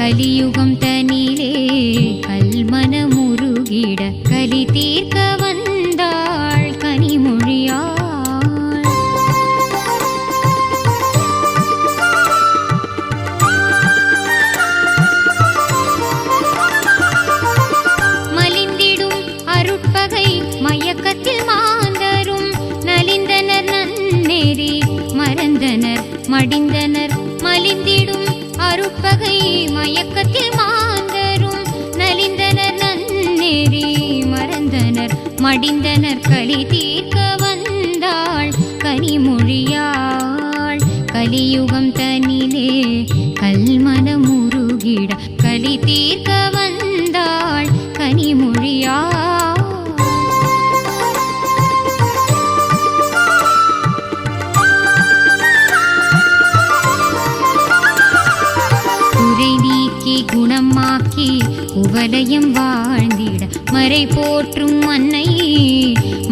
கலியுகம் தனிலே கல்மனமுருகிட கலி தீர்க்க வந்தாள் கனிமொழியாள். மலிந்திடும் அருட்பகை மயக்கத்தில் மாந்தரும் நலிந்தனர் நன்னெறி மறந்தனர் மடிந்தனர். மலிந்திடும் அருட்பகை மயக்கத்தில் மாந்தரும் நலிந்தனர் நன்னெறி மறந்தனர் மடிந்தனர். கலி தீர்க்க வந்தாள் கனிமொழியாள். கலியுகம் தனிலே கல்மனமுருகிட கலி தீர்க்க வந்தாள் கனிமொழியாள். குறை நீக்கி குணமாக்கி குவலயம் வாழ்ந்திட மறை போற்றும் அன்னை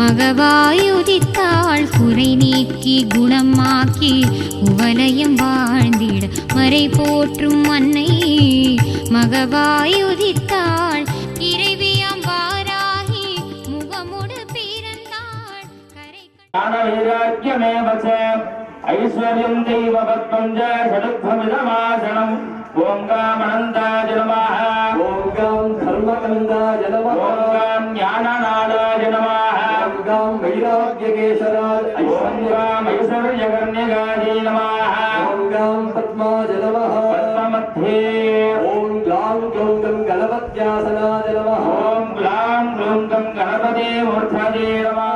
மகவாயுதித்தாள். குறை நீக்கி குணமாக்கி குவலயம் வாழ்ந்திட மறை போற்றும் அன்னை மகவாயுதித்தாள். இறைவியாம் வாராகி முகமுடு பிறந்தாள். ஐஸ்வர்யம் தெய்வபத்மஞ்ச ஷடுத்வமிதமாசனம். ஓம் காம் அனந்தாய நமः. ஓம் காம் தர்மகந்தாய நமः. ஓம் காம் ஞானநாதாய நமः. ஓம் காம் வைராக்யகேசராய ஓம் காம் ஐஸ்வர்யகர்ணிகாய நமः. ஓம் காம் பத்மாய நமः. பத்மமத்தே ஓம் க்ளாம் க்ளௌம் கம் கணபத்யாசனாய நமः. ஓம் க்ளாம் க்ளௌம் கம் கணபதே மூர்த்தஜே நமः.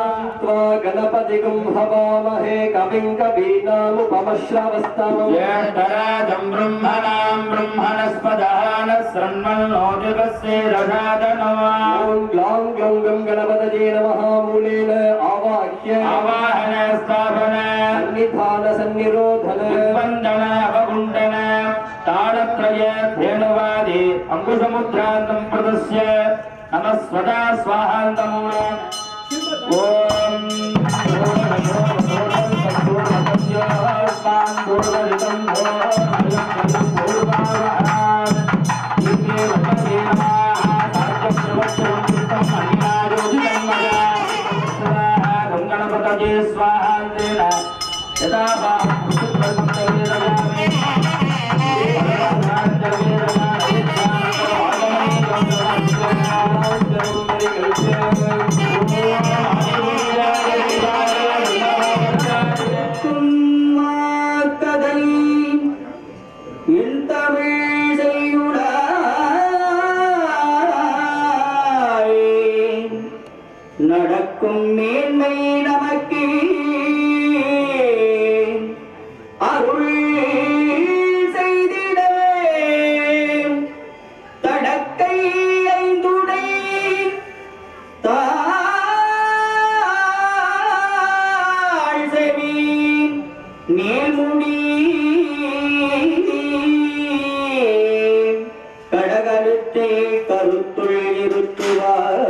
गणपतिगं हवामहे कविं कवीनामुपमश्रवस्तमं ज्येष्ठराजं ब्रह्मणां ब्रह्मणस्पदः नः शृण्वन्नोतिपस्य रसादनः. ॐ ग्लां ग्लौं गं गणपतये नमः. मूलेन आवाह्य आवाहन स्थापन सन्निधान सन्निरोधन वन्दन अवगुण्डन ताळत्रय धेनुवादि अङ्कुशमुद्रान्तं प्रदस्य नमः स्वदा स्वाहान्तम्. ओम गणपतये स्वाहा நடக்கும் மேன்மை நமக்கு அருள் செய்திடவே தடக்கை ஐந்துடை தாழ் செவி மேல்முடி கடகருத்தை கருத்துள் இருத்துவார்.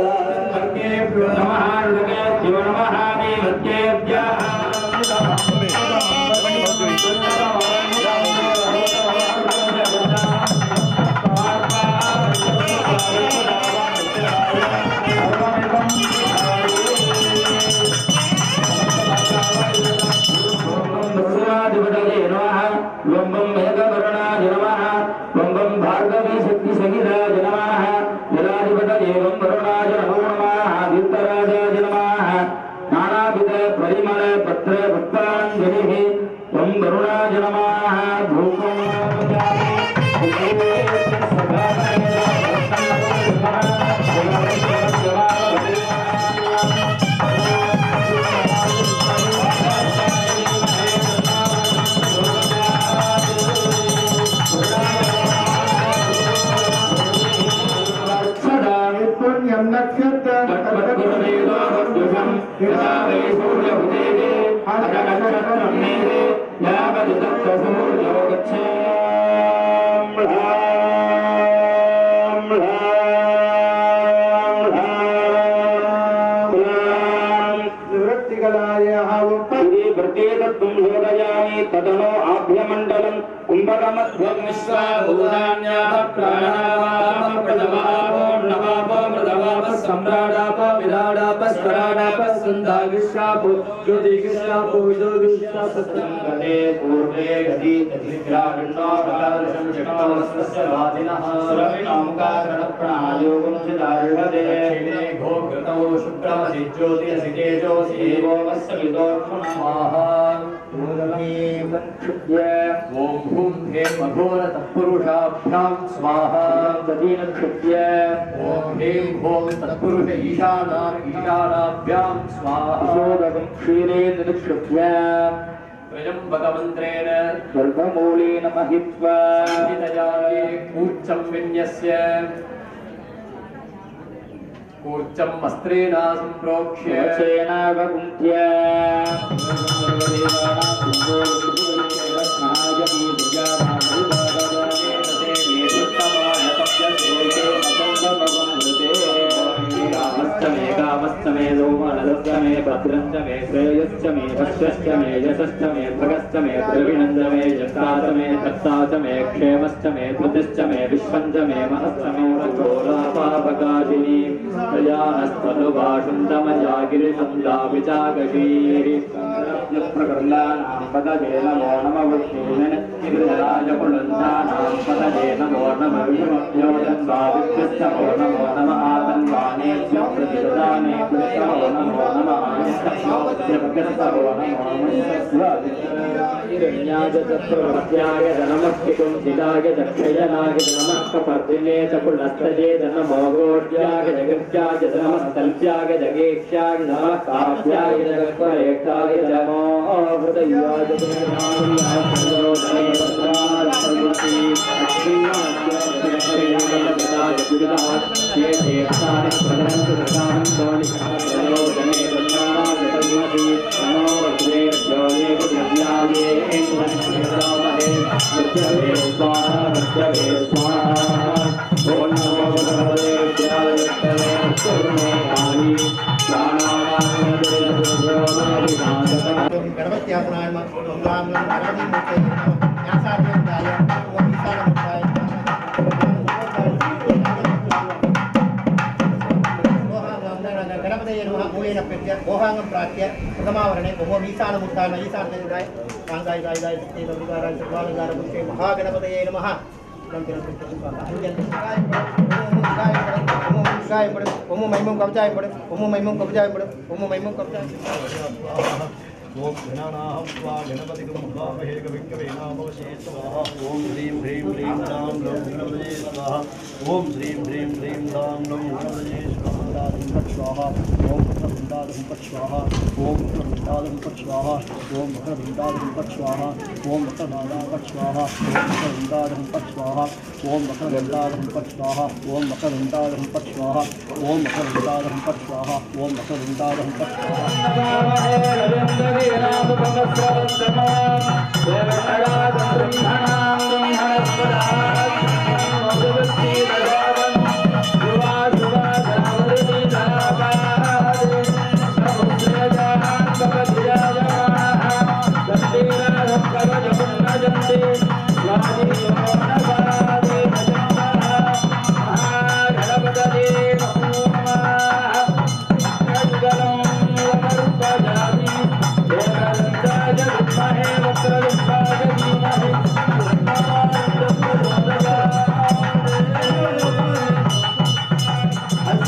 तदनो आभ्यमंडलम त्र्यम्बकमध्वं विश्वाभूतान्यापप्राणापापूर्णपापमृतपापसम्राडाप विराडाप स्वराडाप सन्दागिष्याप ज्योतिगिष्यापो विदोगिष्यापसङ्गते पूर्वे गति तद्विग्रागण्डोपकादशं शक्तवस्तस्य वादिनः सुरविनामकारणप्रणायोगं चिदार्हते क्षीणे घोघृतौ शुक्रमसि ज्योतिरसि तेजोसि एवोमस्य विदोक्षुणमाः ओम भूम हेम अघोर तत्पुरुषाभ्यां स्वाहा तदीनक्षुत्य ओम हेम भोम तत्पुरुष ईशानाभ्यां स्वाहा शोदकं क्षीरे निक्षुत्य त्र्यम्बकमन्त्रेण सर्वमूलेन महित्वा हितयागे कूर्चं विन्यस्य कूर्चं वस्त्रेण सम्प्रोक्ष्य वचेनावकुन्त्य कामस्तमे सोमनलस्तमे भद्रञ्चमे श्रेयश्चमे भक्ष्यश्चमे यशश्चमे भगश्चमे द्रविणञ्चमे जष्टाचमे तत्ताचमे क्षेमश्चमे धृतिश्चमे विश्वञ्चमे महश्चमे रघोरापापकाशिनी प्रजानस्तनुभाषुन्दमजागिरिसन्दाविचागशीः प्रकर्णानां पदजे नमो नमः राजपुलन्तानां पदजे नमो नमः विष्णुभ्योजन्वादिभ्यश्च नमो नमः आतन्वानेभ्यो प्रतिदानेभ्यश्च नमो नमः आयश्चभ्यश्च नमो हिरण्याय चतुर्भ्याय नमस्कृतं सिदाय दक्षयनाय नमः कपर्दिने च पुलस्तये नमो गोड्याय जगत्याय नमस्तल्प्याय जगेक्ष्याय नमः काव्याय जगत्परेक्षाय नमो हृदयाय मोहांगम प्राप्य प्रथमावरणे ओम ईशानमुत्थान ईशानदेवाय गांगाय गायगाय शक्ति गौरीकाराय सर्वालंकार मुखे महागणपतये नमः ओम महिमं कवचाय पड़ ओम महिमं कवचाय पड़ ओम महिमं कवचाय ओम गणानाहं स्वा गणपतिगं महामहे कविकवे नामवशे स्वाहा ओम ह्रीं ह्रीं ह्रीं राम लं गणपतये स्वाहा ओम ह्रीं ह्रीं ह्रीं राम लं गणपतये स्वाहा ओम वक्रवृन्दादं पट् स्वाहा ओम वक्रवृन्दादं पट् स्वाहा ओम वक्रवृन्दादं पट् स्वाहा ओम वक्रनादा पट् स्वाहा ओम वक्रवृन्दादं पट् स्वाहा ओम वक्रवृन्दादं पट् स्वाहा ओम वक्रवृन्दादं पट् स्वाहा ओम वक्रवृन्दादं पट् स्वाहा ओम वक्रवृन्दादं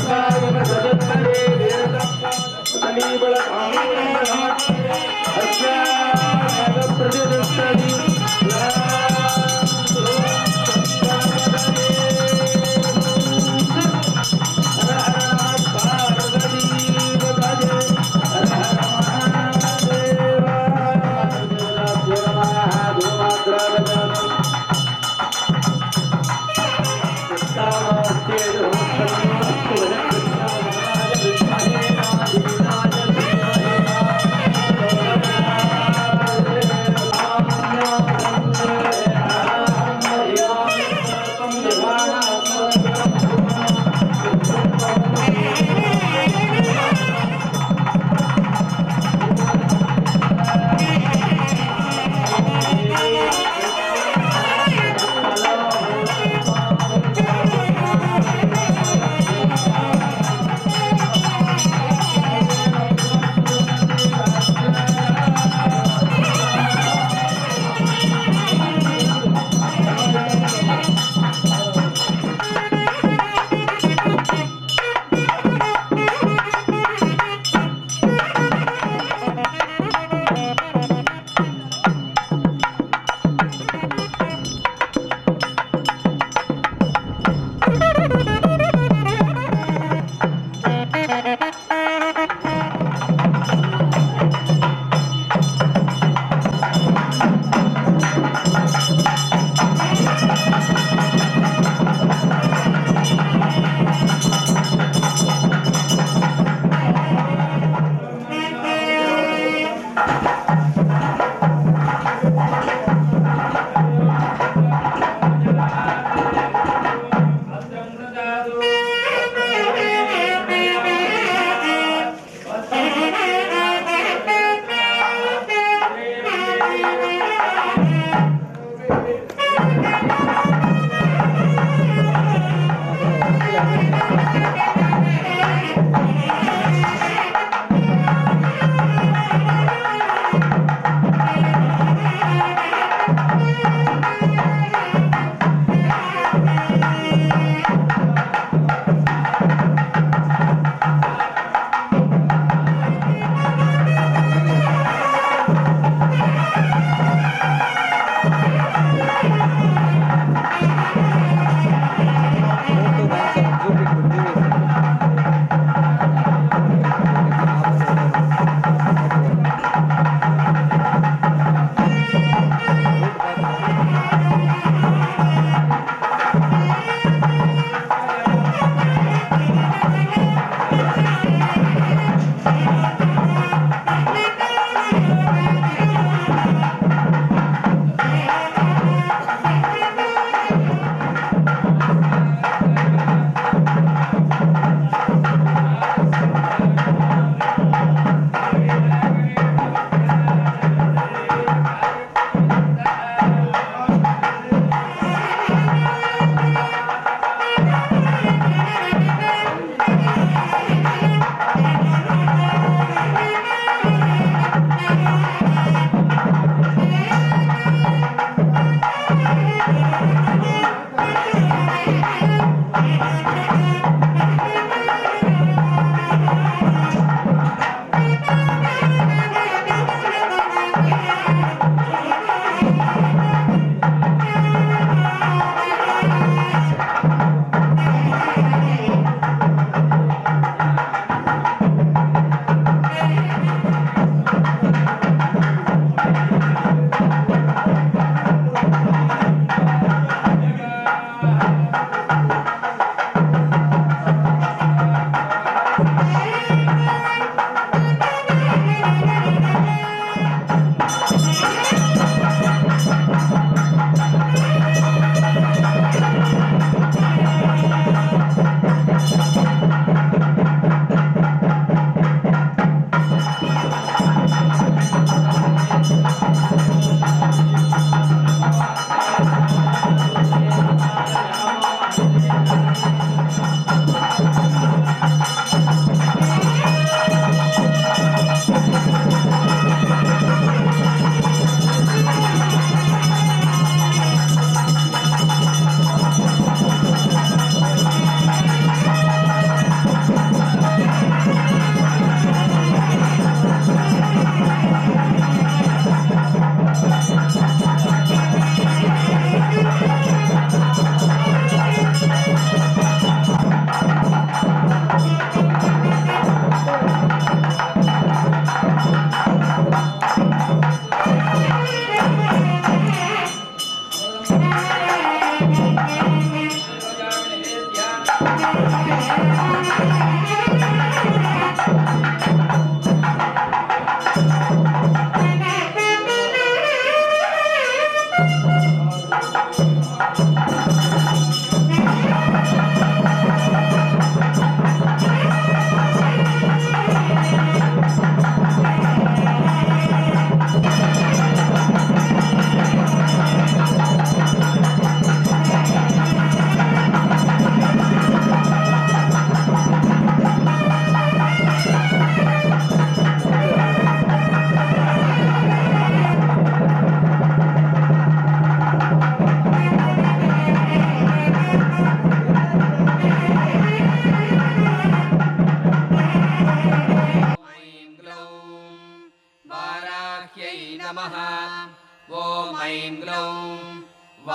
Assalamualaikum warahmatullahi wabarakatuh.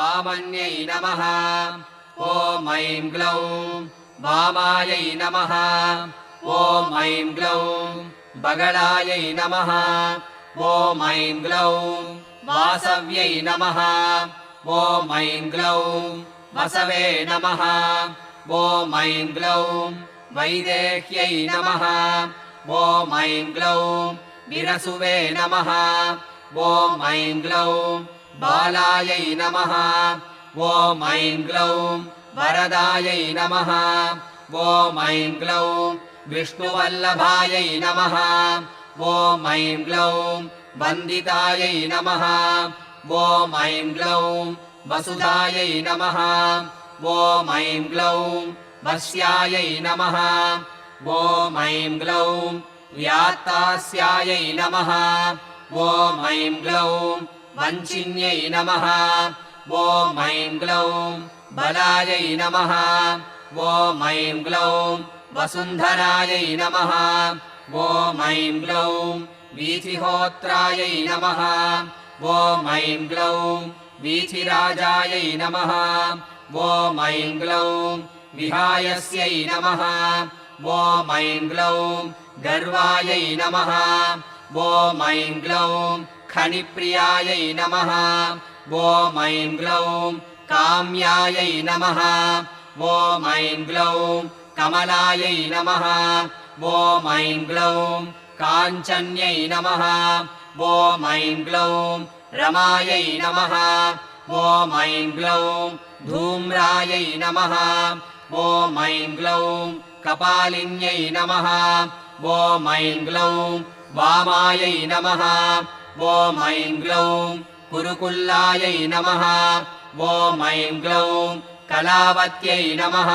वामन्यै नमः ॐ ऐं ग्लौं वामायै नमः ॐ ऐं ग्लौं बगलायै नमः ॐ ऐं ग्लौं वासव्यै नमः ॐ ऐं ग्लौं वसवे नमः ॐ ऐं ग्लौं वैदेह्यै नमः ॐ ऐं ग्लौं विरसुवे नमः ॐ ऐं ग्लौं बालायै नमः ॐ ऐं ग्लौं वरदायै नमः ॐ ऐं ग्लौं विष्णुवल्लभायै नमः ॐ ऐं ग्लौं वन्दितायै नमः ॐ ऐं ग्लौं वसुधायै नमः ॐ ऐं ग्लौं वस्यायै नमः ॐ ऐं ग्लौं व्यात्तास्यायै नमः ॐ ऐं ग्लौं वञ्चिन्यै नमः ॐ ऐं ग्लौं बलायै नमः ॐ ऐं ग्लौं वसुन्धरायै नमः ॐ ऐं ग्लौं वीथिहोत्रायै नमः ॐ ऐं ग्लौं वीथिराजायै नमः ॐ ऐं ग्लौं विहायस्यै नमः ॐ ऐं ग्लौं गर्वायै नमः ॐ ऐं ग्लौं खनिप्रियायै नमः ॐ ऐं ग्लौं काम्यायै नमः ॐ ऐं ग्लौं कमलायै नमः ॐ ऐं ग्लौं काञ्चन्यै नमः ॐ ऐं ग्लौं रमायै नमः ॐ ऐं ग्लौं धूम्रायै नमः ॐ ऐं ग्लौं कपालिन्यै नमः ॐ ऐं ग्लौं वामायै नमः ॐ ऐं ग्लौं कुरुकुल्लायै नमः ॐ ऐं ग्लौं कलावत्यै नमः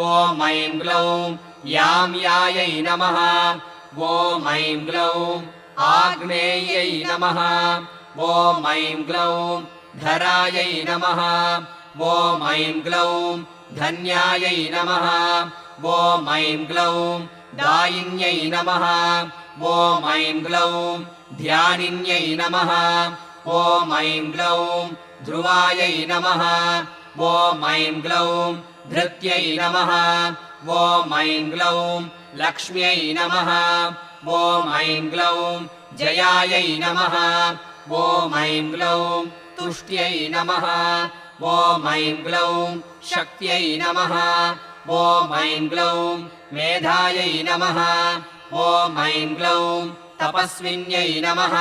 ॐ ऐं ग्लौं याम्यायै नमः ॐ ऐं ग्लौं आग्नेयै नमः ॐ ऐं ग्लौं धरायै नमः ॐ ऐं ग्लौं धन्यायै नमः ॐ ऐं ग्लौं दायिन्यै नमः ॐ ऐं ग्लौं ध्यानिन्यै नमः ॐ ऐं ग्लौं ध्रुवायै नमः ॐ ऐं ग्लौं धृत्यै नमः ॐ ऐं ग्लौं लक्ष्म्यै नमः ॐ ऐं ग्लौं जयायै नमः ॐ ऐं ग्लौं तुष्ट्यै नमः ॐ ऐं ग्लौं शक्त्यै नमः ॐ ऐं ग्लौं मेधायै नमः ॐ ऐं ग्लौं तपस्विन्यै नमः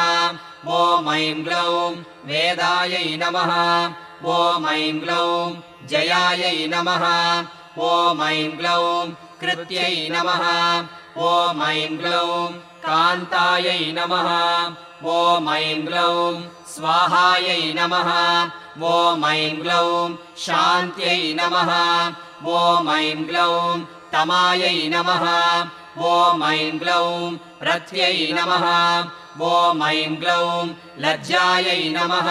ॐ ऐं ग्लौं वेदायै नमः ॐ ऐं ग्लौं जयायै नमः ॐ ऐं ग्लौं कृत्यै नमः ॐ ऐं ग्लौं कान्तायै नमः ॐ ऐं ग्लौं स्वाहायै नमः ॐ ऐं ग्लौं शान्त्यै नमः ॐ ऐं ग्लौं तमायै नमः ॐ ऐं ग्लौं रथ्यै नमः ॐ ऐं ग्लौं लज्जायै नमः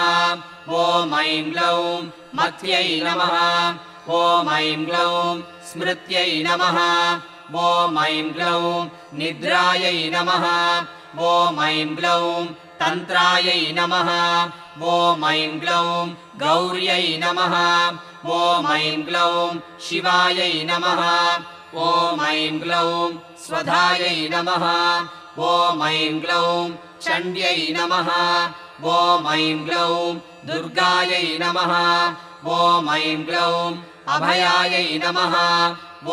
ॐ ऐं ग्लौं मत्यै नमः ॐ ऐं ग्लौं स्मृत्यै नमः ॐ ऐं ग्लौं निद्रायै नमः ॐ ऐं ग्लौं तन्त्रायै नमः ॐ ऐं ग्लौं गौर्यै नमः ॐ ऐं ग्लौं शिवायै नमः ॐ ऐं ग्लौं स्वधायै नमः ॐ ऐं ग्लौं चण्ड्यै नमः ॐ ऐं ग्लौं दुर्गायै नमः ॐ ऐं ग्लौं अभयायै नमः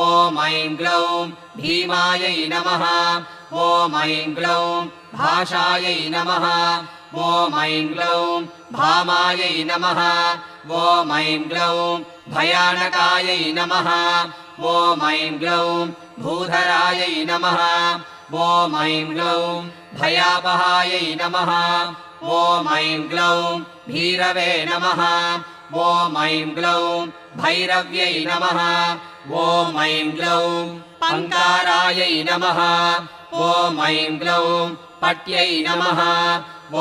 ॐ ऐं ग्लौं भीमायै नमः ॐ ऐं ग्लौं भाषायै नमः ॐ ऐं ग्लौं भामायै नमः ॐ ऐं ग्लौं भयानकायै नमः ॐ ऐं ग्लौं भूधरायै नमः ॐ ऐं ग्लौं भयापहायै नमः ॐ ऐं ग्लौं भीरवे नमः ॐ ऐं ग्लौं भैरव्यै नमः ॐ ऐं ग्लौं पङ्कारायै नमः ॐ ऐं ग्लौं पट्यै नमः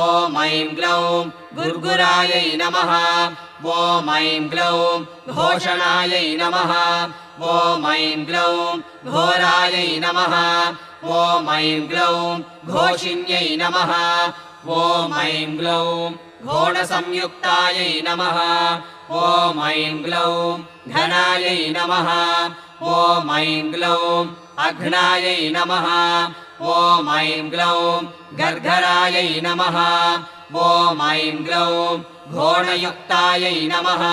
ॐ ऐं ग्लौं गुर्गुरायै नमः ॐ ऐं ग्लौं घोषणायै नमः ॐ ऐं ग्लौं घोरायै नमः ॐ ऐं ग्लौं घोषिन्यै नमः ॐ ऐं ग्लौं घोणसंयुक्तायै नमः ॐ ऐं ग्लौं घनायै नमः ॐ ऐं ग्लौं अघ्नायै नमः ॐ ऐं ग्लौं गर्गरायै नमः ॐ ऐं ग्लौं घोणयुक्तायै नमः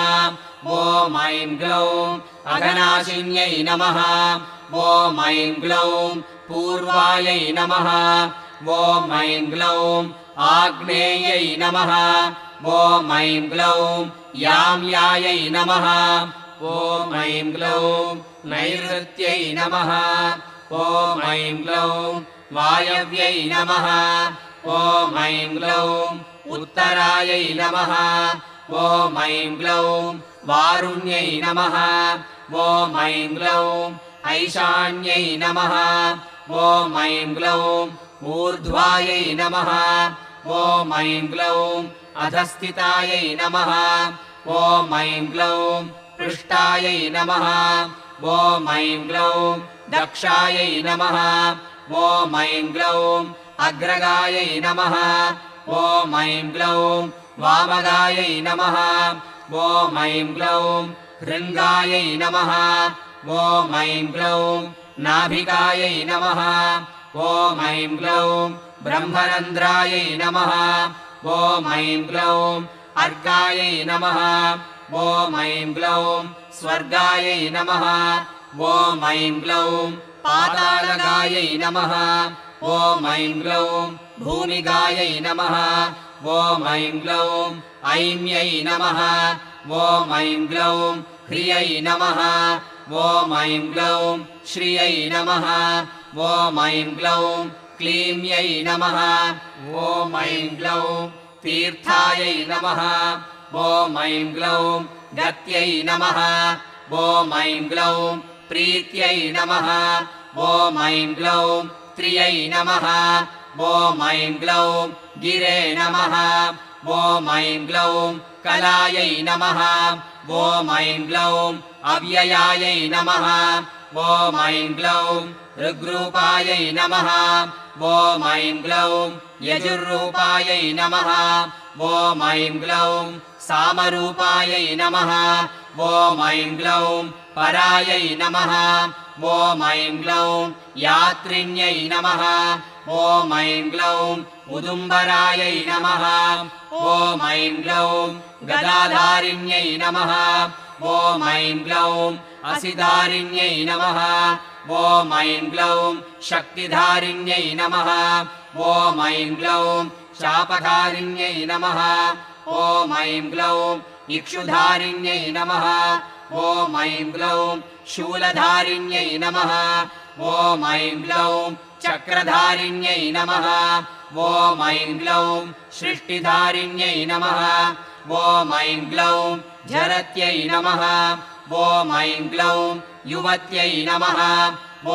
ॐ ऐं ग्लौं अघनाशिन्यै नमः ॐ ऐं ग्लौं पूर्वायै नमः ॐ ऐं ग्लौं आग्नेयै नमः ॐ ऐं ग्लौं याम्यायै नमः ॐ ऐं ग्लौं नैऋत्यै नमः ॐ ऐं ग्लौं वायव्यै नमः ॐ ऐं ग्लौं उत्तरायै नमः ॐ ऐं ग्लौं वारुण्यै नमः ॐ ऐं ग्लौं ऐशान्यै नमः ॐ ऐं ग्लौं ऊर्ध्वायै नमः ॐ ऐं ग्लौं अधस्थितायै नमः ॐ ऐं ग्लौं पृष्ठायै नमः ॐ ऐं ग्लौं दक्षायै नमः ॐ ऐं ग्लौं अग्रगायै नमः ॐ ऐं ग्लौं वामगायै नमः ॐ ऐं ग्लौं हृङ्गायै नमः ॐ ऐं ग्लौं नाभिकायै नमः ॐ ऐं ग्लौं ब्रह्मरन्ध्रायै नमः ॐ ऐं ग्लौं अर्कायै नमः ॐ ऐं ग्लौं स्वर्गायै नमः ॐ ऐं ग्लौं पातालगायै नमः ॐ ऐं ग्लौं भूमिगायै नमः ॐ ऐं ग्लौं ऐम्यै नमः ॐ ऐं ग्लौं ह्रियै नमः ॐ ऐं ग्लौं श्रियै नमः ॐ ऐं ग्लौं क्लीम्यै नमः ॐ ऐं ग्लौं तीर्थायै नमः ॐ ऐं ग्लौं गत्यै नमः ॐ ऐं ग्लौं प्रीत्यै नमः ॐ ऐं ग्लौं त्रियै नमः ॐ ऐं ग्लौं गिरे नमः ॐ ऐं ग्लौं कलायै नमः ॐ ऐं ग्लौं अव्ययायै नमः ॐ ऐं ग्लौं ऋग्रूपायै नमः ॐ ऐं ग्लौं यजुर्रूपायै नमः ॐ ऐं ग्लौं सामरूपायै नमः ॐ ऐं ग्लौं परायै नमः ॐ ऐं ग्लौं यात्रिण्यै नमः ॐ ऐं ग्लौं उदुम्बरायै नमः ॐ ऐं ग्लौं गदाधारिण्यै नमः ॐ ऐं ग्लौं असिधारिण्यै नमः ॐ ऐं ग्लौं शक्तिधारिण्यै नमः ॐ ऐं ग्लौं शापधारिण्यै नमः ॐ ऐं ग्लौं इक्षुधारिण्यै नमः ॐ ऐं ग्लौं शूलधारिण्यै नमः ॐ ऐं ग्लौं चक्रधारिण्यै नमः ॐ ऐं ग्लौं सृष्टिधारिण्यै नमः ॐ ऐं ग्लौं झरत्यै नमः ॐ ऐं ग्लौं युवत्यै नमः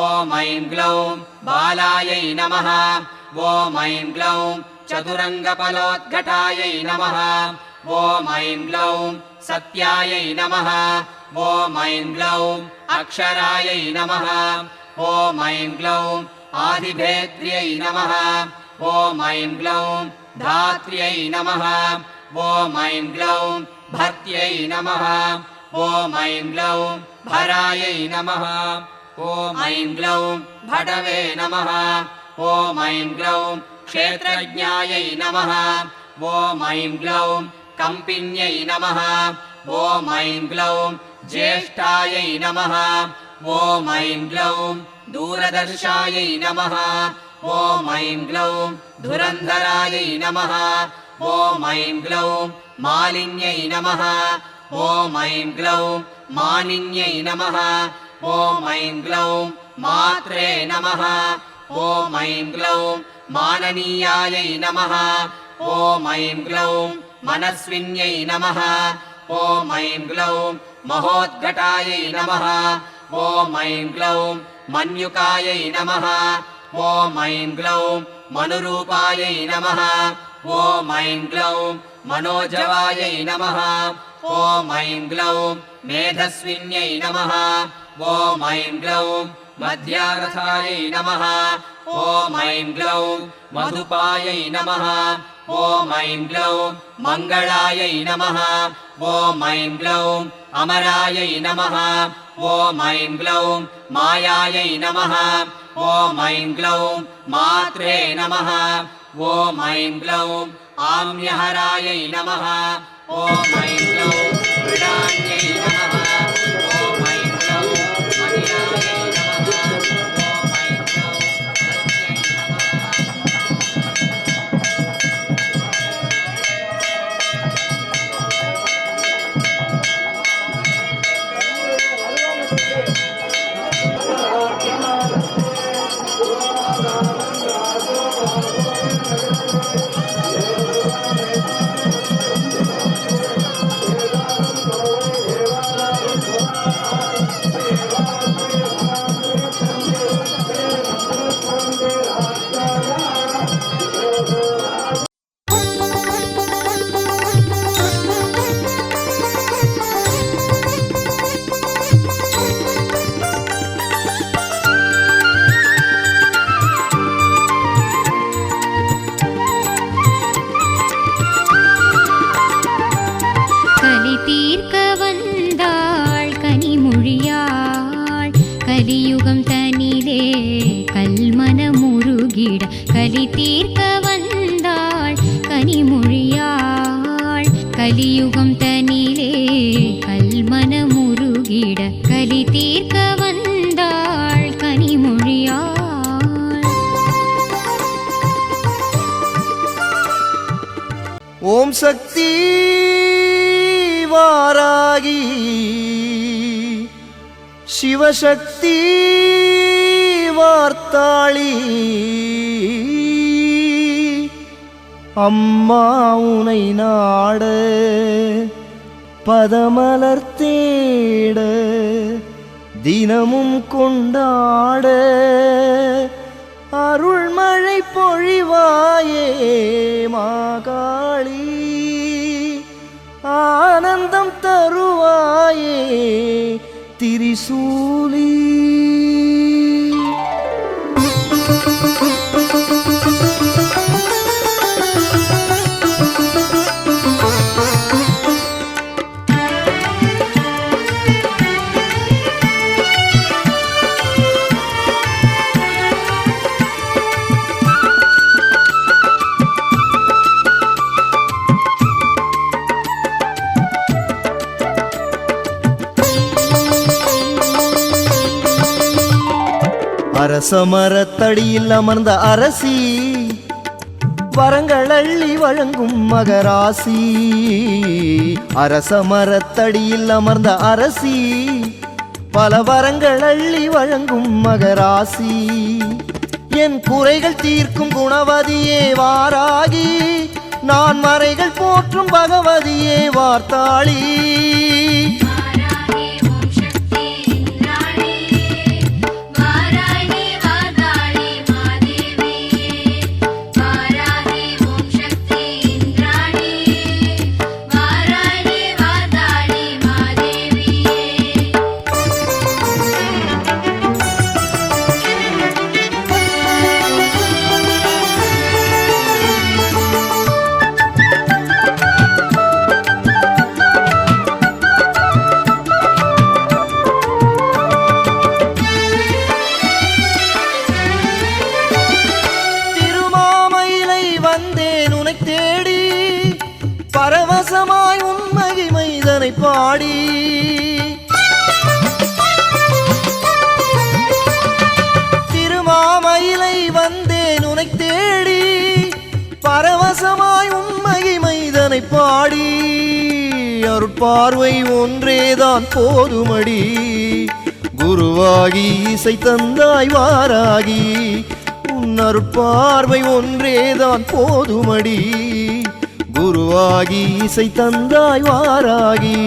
ॐ ऐं ग्लौं बालायै नमः ॐ ऐं ग्लौं चतुरङ्गफलोद्घटायै नमः ॐ ऐं ग्लौं सत्यायै नमः ॐ ऐं ग्लौं अक्षरायै नमः ॐ ऐं ग्लौं आदिभेद्र्यै नमः ॐ ऐं ग्लौं धात्र्यै नमः ॐ ऐं ग्लौं भर्त्यै नमः ॐ ऐं ग्लौं भरायै नमः ॐ ऐं ग्लौं भटवे नमः ॐ ऐं ग्लौं क्षेत्रज्ञायै नमः ॐ ऐं ग्लौं कम्पिन्यै नमः ॐ ऐं ग्लौं ज्येष्ठायै नमः ॐ ऐं ग्लौं दूरदर्शायै नमः ॐ ऐं ग्लौं धुरन्धरायै नमः ॐ ऐं ग्लौं मालिन्यै नमः ॐ ऐं ग्लौं मानिन्यै नमः ॐ ऐं ग्लौं मात्रे नमः ॐ ऐं ग्लौं माननीयायै नमः ॐ ऐं ग्लौं मनस्विन्यै नमः ॐ ऐं ग्लौं महोद्घटायै नमः ॐ ऐं ग्लौं मन्युकायै नमः ॐ ऐं ग्लौं मनुरूपायै नमः ॐ ऐं ग्लौं मनोजवायै नमः ॐ ऐं ग्लौं मेधस्विन्यै नमः ॐ ऐं ग्लौं मध्यारथायै नमः ॐ ऐं ग्लौं मधुपायै नमः ॐ ऐं ग्लौं मङ्गलायै नमः ॐ ऐं ग्लौं अमरायै नमः ॐ ऐं ग्लौं मायायै नमः ॐ ऐं ग्लौं मात्रे नमः ॐ ऐं ग्लौं आम्यहरायै नमः ॐ ऐं ग्लौं मृडान्यै नमः ॐ ऐं ग्लौं मदिरायै नमः ॐ ऐं ग्लौं सत्यै கலியுகம் தனிலே கல்மனமுருகிட கலி தீர்க்க வந்தாள் கனிமொழியாள் கலியுகம் தனிலே கல்மனமுருகிட கலி தீர்க்க வந்தாள் கனிமொழியாள். ஓம் சக்தி வாராகி சிவசக்தி வார்த்தாளி அம்மா உனை நாட பதமலர் தேட தினமும் கொண்டாட அருள்மழை பொழிவாயே மாகாளி ஆனந்தம் தருவாயே திரிசூலி. அரசமரத்தடியில் அமர்ந்த அரசி வரங்கள் அள்ளி வழங்கும் மகராசி. அரசமரத்தடியில் அமர்ந்த அரசி பல வரங்கள் அள்ளி வழங்கும் மகராசி. என் குறைகள் தீர்க்கும் குணவதியே வாராகி நான் மறைகள் போற்றும் பகவதியே வார்த்தாளி. பரவசமாய் உன் மகிமைதனை பாடி திருமாமயிலை வந்தேன் உனை தேடி பரவசமாய் உன் மகிமைதனை பாடி அருட்பார்வை ஒன்றேதான் போதுமடி குருவாகி இசை தந்தாய் வாராகி உன் அருட்பார்வை ஒன்றேதான் போதுமடி குருவாகி இசை தந்தாய் வாராகி.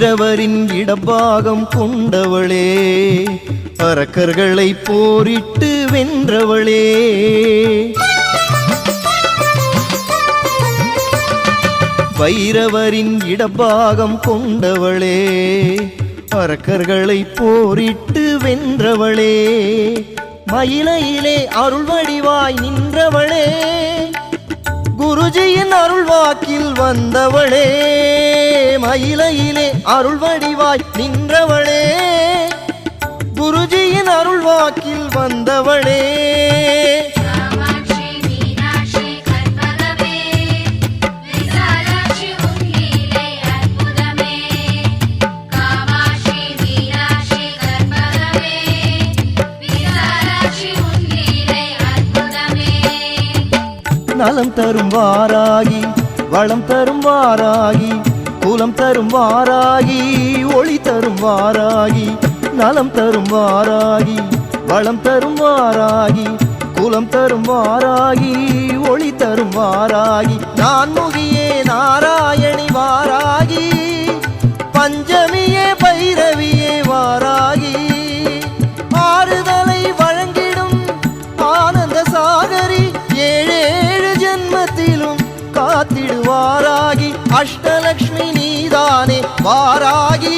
பைரவரின் இடபாகம் கொண்டவளே அரக்கர்களை போரிட்டு வென்றவளே பைரவரின் இடபாகம் கொண்டவளே அரக்கர்களை போரிட்டு வென்றவளே மயிலையிலே அருள் வடிவாய் நின்றவளே குருஜியின் அருள் வாக்கில் வந்தவளே மயிலையிலே அருள் வடிவாய் நின்றவளே குருஜியின் அருள் வாக்கில் வந்தவளே நலம் தரும் வாராகி வளம் தரும் வாராகி குலம் தரும் வாராகி ஒளி தரும் வாராகி நலம் தரும் வாராகி வளம் தரும் வாராகி குலம் தரும் வாராகி ஒளி தரும் வாராகி நான்முகியே நாராயணி வாராகி பஞ்சமியே பைரவியே வாராகி ஆறுதலை வழங்கிடும் ஆனந்த சாகரி ஏழேழு ஜென்மத்திலும் காத்திடுவாராகி அஷ்டலக்ஷ்மி நீதானே வாராகி